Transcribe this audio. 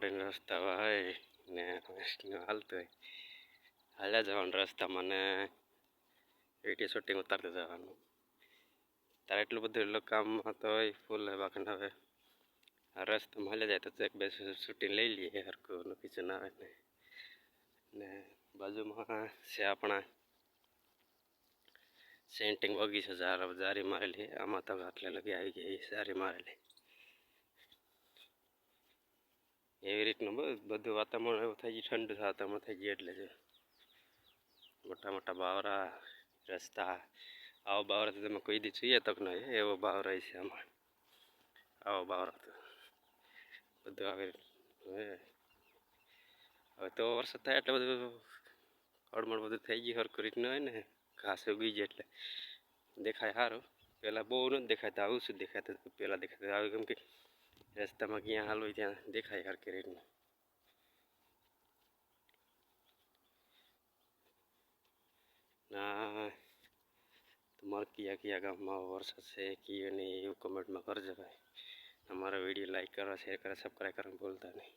પહાડી રસ્તા હોય ને હાલતું હોય હાલ્યા જવાનું રસ્તામાં ને વિડીયો શૂટિંગ ઉતારતું જવાનું. તારે એટલું બધું કામમાં તો હોય ફૂલ બાકી હવે આ રસ્તામાં હાલ્યા જાય તો એક બે શૂટિંગ લઈ લઈએ હરખું લોકેશન આવે ને બાજુમાં છે આપણા સેન્ટિંગ બગીચો જારી મારેલી આમાં તો આટલે લગી આવી ગઈ જારી મારેલી. એવી રીતનું બધું વાતાવરણ એવું થઈ ગયું ઠંડુ વાતાવરણ થઈ ગયું એટલે જ મોટા મોટા બાવરા રસ્તા આવો બાવરા તો તમે કોઈ દી જોઈએ તો નહીં એવો બાવરા છે આમાં. આવો બાવરા તો બધું આવે હવે તો વરસાદ થાય એટલે બધું અડમણ બધું થઈ ગયું હરખું રીતનું હોય ને ઘાસ ઉગી જાય એટલે દેખાય સારું. પહેલાં બહુ નથી દેખાતા આવું શું દેખાતું પહેલાં દેખાતું આવે કેમ કે રસ્તામાં ક્યાં હાલવું ત્યાં દેખાય હરખી રીતનું. ના તમારે કયા ગામમાં વરસાદ છે કયો નહીં એવું કમેન્ટમાં કરજો ભાઈ. અમારો વિડીયો લાઈક કરો શેર કરો સબસ્ક્રાઈબ કરવાનું ભૂલતા નહીં.